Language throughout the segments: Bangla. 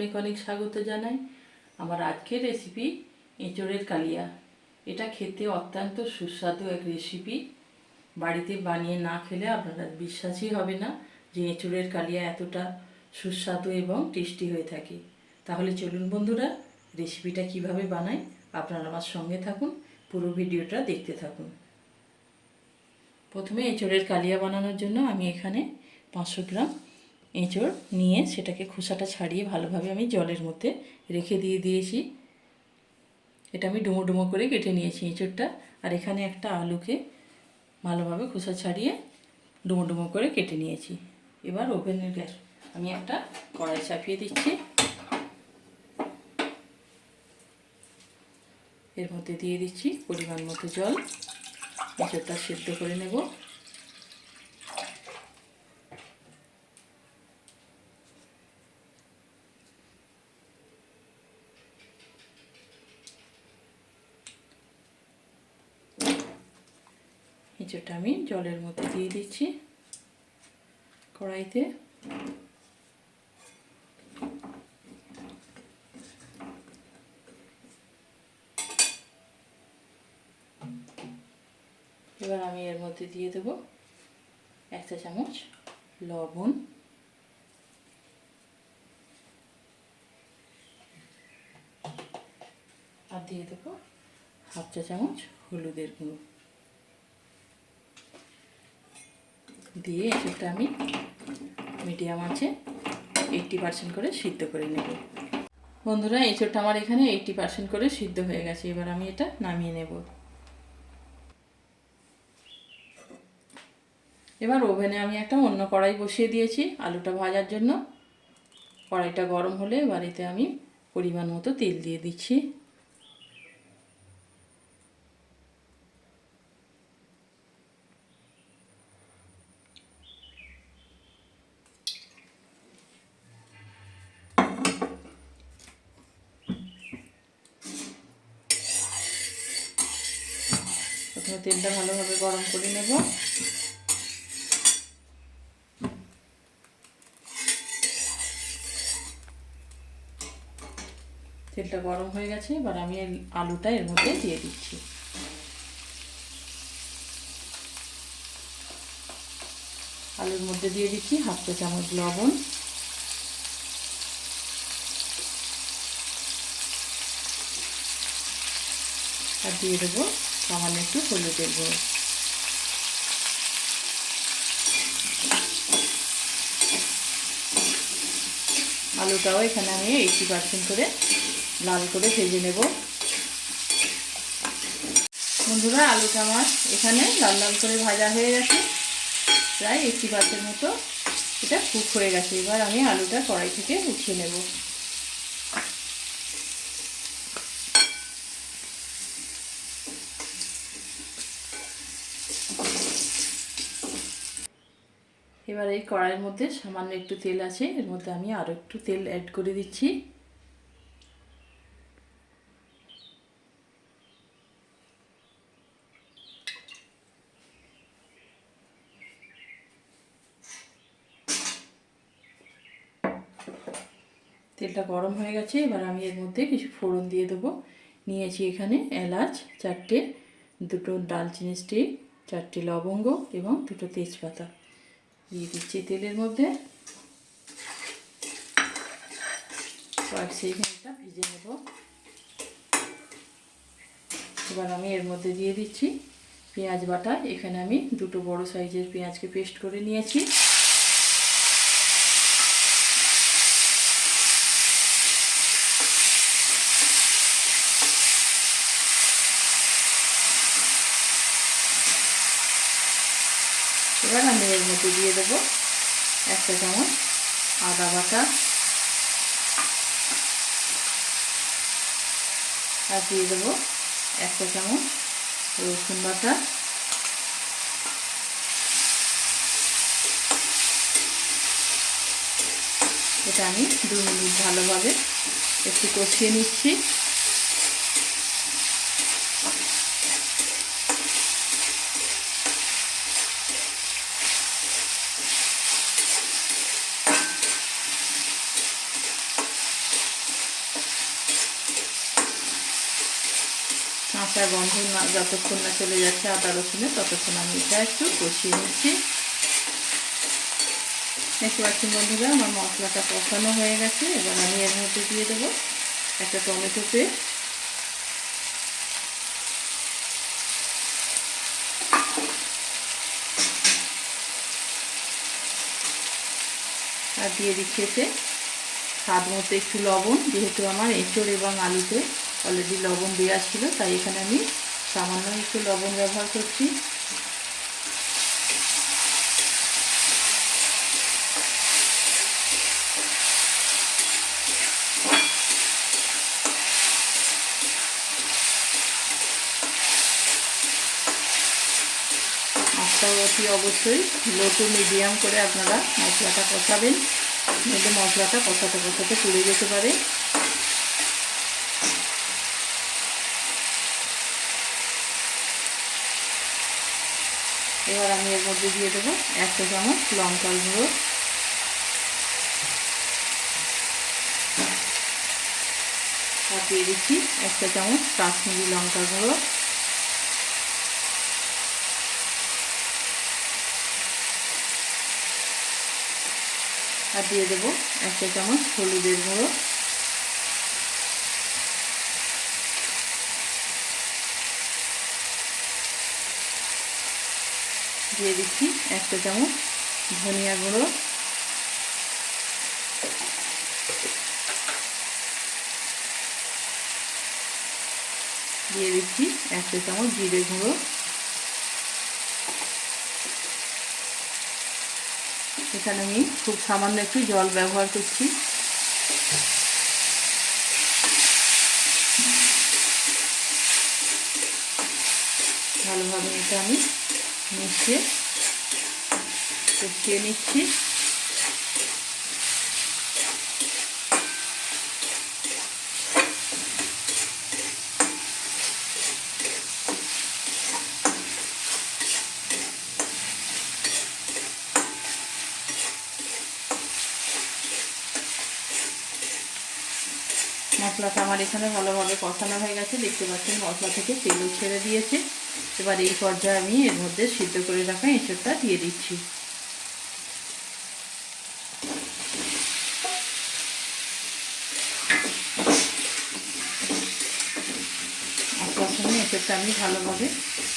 অনেক অনেক স্বাগত জানাই। আমার আজকের রেসিপি এঁচোড়ের কালিয়া। এটা খেতে অত্যন্ত সুস্বাদু এক রেসিপি। বাড়িতে বানিয়ে না খেলে আপনারা বিশ্বাসই হবে না যে এঁচোড়ের কালিয়া এতটা সুস্বাদু এবং টেস্টি হয়ে থাকে। তাহলে চলুন বন্ধুরা, রেসিপিটা কিভাবে বানাই আপনারা আমার সঙ্গে থাকুন, পুরো ভিডিওটা দেখতে থাকুন। প্রথমে এঁচোড়ের কালিয়া বানানোর জন্য আমি এখানে 500 গ্রাম এঁচোড় নিয়ে সেটাকে খোসাটা ছাড়িয়ে ভালোভাবে আমি জলের মধ্যে রেখে দিয়েছি। এটা আমি ডুমো ডুমো করে কেটে নিয়েছি এঁচোড়টা। আর এখানে একটা আলুকে ভালোভাবে খোসা ছাড়িয়ে ডুমো ডুমো করে কেটে নিয়েছি। এবার ওভেনের গ্যাস আমি একটা কড়াই চাপিয়ে দিচ্ছি। এর মধ্যে দিয়ে দিচ্ছি পরিমাণ মতো জল। এঁচোড়টা সিদ্ধ করে নেব। এঁচোড়টা আমি জলের মধ্যে দিয়ে দিচ্ছি কড়াইতে। এবার আমি এর মধ্যে দিয়ে দেব 1 চা চামচ লবণ, আর দিয়ে দেবো 1/2 চা চামচ হলুদের গুঁড়ো। দিয়ে এঁচোড়টা আমি মিডিয়াম আঁচে 80% করে সিদ্ধ করে নেব। বন্ধুরা, এঁচোড়টা আমার এখানে 80% করে সিদ্ধ হয়ে গেছে। এবার আমি এটা নামিয়ে নেব। এবার ওভেনে আমি একটা অন্য কড়াই বসিয়ে দিয়েছি আলুটা ভাজার জন্য। কড়াইটা গরম হলে এবার এতে আমি পরিমাণ মতো তেল দিয়ে দিচ্ছি। প্রথমে তেলটা ভালোভাবে গরম করে নেব। তেলটা গরম হয়ে গেছে। এবার আমি আলুটা এর মধ্যে দিয়ে দিচ্ছি। আলুর মধ্যে দিয়ে দিচ্ছি 1/2 চা চামচ লবণ, আর দিয়ে দেবো সামান্য একটু হলুদের গুঁড়ো। আলুটাও এখানে আমি 80% করে লাল করে ভেজে নেব। বন্ধুরা, আলুটা আমার এখানে লাল লাল করে ভাজা হয়ে গেছে। প্রায় 80% মতো এটা কুক হয়ে গেছে। এবার আমি আলুটা কড়াই থেকে উঠিয়ে নেব। এবার এই কড়াইয়ের মধ্যে সামান্য একটু তেল আছে, এর মধ্যে আমি আরও একটু তেল অ্যাড করে দিচ্ছি। তেলটা গরম হয়ে গেছে। এবার আমি এর মধ্যে কিছু ফোড়ন দিয়ে দেবো। নিয়েছি এখানে এলাচ 4টে, 2টো দারচিনি স্টিক, 4টে লবঙ্গ এবং 2টো তেজপাতা দিয়ে দিচ্ছি তেলের মধ্যে। কয়েক সেকেন্ড এটা ভেজে নেব। এবার আমি এর মধ্যে দিয়ে দিচ্ছি পেঁয়াজ বাটা। এখানে আমি 2টো বড় সাইজের পেঁয়াজকে পেস্ট করে নিয়েছি। এবার আমি এর মধ্যে দিয়ে দেবো 1 চা চামচ আদা বাটা, আর দিয়ে দেবো 1 চা চামচ রসুন বাটা। এটা আমি 2 মিনিট ভালোভাবে একটু কষিয়ে নিচ্ছি। কাঁচা গন্ধ না যতক্ষণ না চলে যাচ্ছে আদা রসুনে, ততক্ষণ আমি এটা একটু কষিয়ে নিচ্ছি। দেখতে পাচ্ছেন বন্ধুরা আমার মশলাটা কষানো হয়ে গেছে। এবার আমি এর মধ্যে দিয়ে দেবো একটা টমেটো পেস্ট, আর দিয়ে দিচ্ছি এতে স্বাদ মতো একটু লবণ। যেহেতু আমার এঁচড় এবং আলুতে অলরেডি লবণ দেওয়া ছিল, তাই এখানে আমি সামান্য একটু লবণ ব্যবহার করছি। অতি অবশ্যই লো টু মিডিয়াম করে আপনারা মশলাটা কষাবেন, নইলে মশলাটা কষাতে কষাতে পুড়ে যেতে পারে। এবার আমি এর মধ্যে দিয়ে দেবো 1 চা চামচ লঙ্কার গুঁড়ো, আর দিয়ে দিচ্ছি 1 চা চামচ কাশ্মীরি লঙ্কার গুঁড়ো, আর দিয়ে দেবো 1 চা চামচ হলুদের গুঁড়ো, দিয়ে দিচ্ছি 1 চা চামচ ধনিয়া গুঁড়ো, দিয়ে দিচ্ছি 1 চা চামচ জিরে গুঁড়ো। এখানে আমি খুব সামান্য একটু জল ব্যবহার করছি। ভালোভাবে এটা আমি মিশিয়ে কষিয়ে নিচ্ছি। মশলাটা আমার এখানে ভালোভাবে কষানো হয়ে গেছে। দেখতে পাচ্ছেন মশলা থেকে তেলও ছেড়ে দিয়েছে। এবার এই পর্যায়ে আমি এর মধ্যে সিদ্ধ করে রাখা এঁচড়টা দিয়ে দিচ্ছি। মশলার সঙ্গে এঁচড়টা আমি ভালোভাবে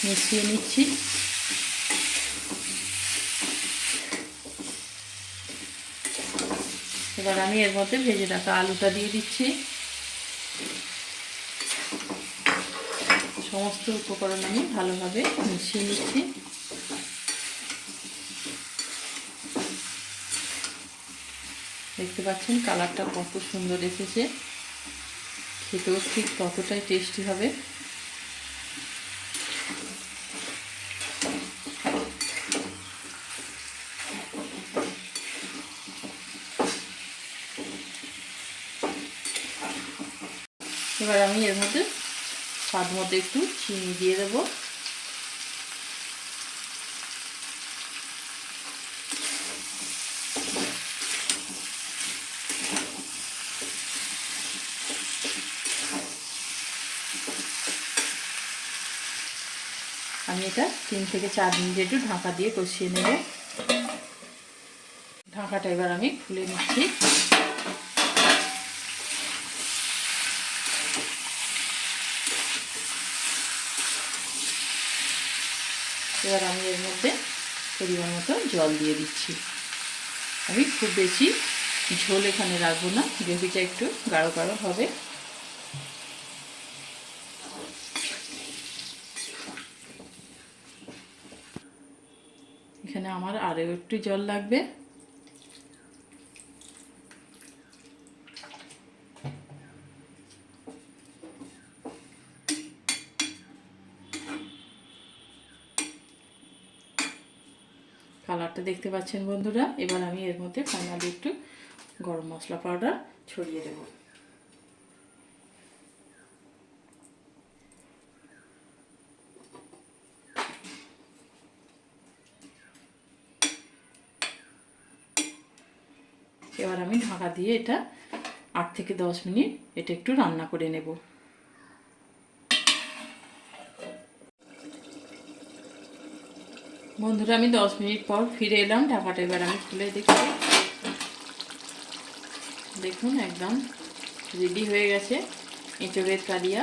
মিশিয়ে নিচ্ছি। এবার আমি এর মধ্যে ভেজে রাখা আলুটা দিয়ে দিচ্ছি। সমস্ত উপকরণ আমি ভালোভাবে মিশিয়ে নিচ্ছি। দেখতে পাচ্ছেন কালারটা কত সুন্দর এসেছে, খেতেও ঠিক ততটাই টেস্টি হবে। এবার আমি এর মধ্যে স্বাদ মতো একটু চিনি দিয়ে দেবো। আমি এটা 3 থেকে 4 মিনিট একটু ঢাকা দিয়ে কষিয়ে নেব। ঢাকাটা এবার আমি খুলে নিচ্ছি। এবার আমি এর মধ্যে পরিমাণ মতো জল দিয়ে দিচ্ছি। আমি খুব বেশি ঝোল এখানে রাখবো না, গ্রেভিটা একটু গাঢ় গাঢ় হবে। এখানে আমার আরও একটু জল লাগবে। কালারটা দেখতে পাচ্ছেন বন্ধুরা। এবার আমি এর মধ্যে ফাইনালি একটু গরম মশলা পাউডার ছড়িয়ে দেব। এবার আমি ঢাকা দিয়ে এটা 8 থেকে 10 মিনিট এটা একটু রান্না করে নেব। বন্ধুরা আমি 10 মিনিট পর ফিরে এলাম। ঢাকাটা এবার আমি খুলে দেখছি। দেখুন একদম রেডি হয়ে গেছে এঁচোড়ের কালিয়া।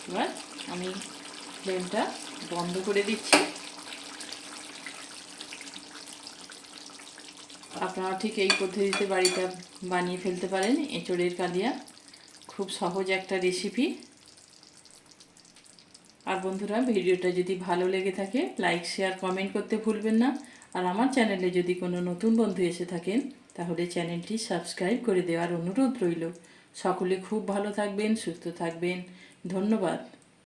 এবার আমি ফ্লেমটা বন্ধ করে দিচ্ছি। আপনারা ঠিক এই পদ্ধতিতে বাড়িতে বানিয়ে ফেলতে পারেন এঁচোড়ের কালিয়া। খুব সহজ একটা রেসিপি। আর বন্ধুরা ভিডিওটা যদি ভালো লেগে থাকে লাইক শেয়ার কমেন্ট করতে ভুলবেন না। আর আমার চ্যানেলে যদি কোনো নতুন বন্ধু এসে থাকেন তাহলে চ্যানেলটি সাবস্ক্রাইব করে দেওয়ার অনুরোধ রইল। সকলে খুব ভালো থাকবেন, সুস্থ থাকবেন। ধন্যবাদ।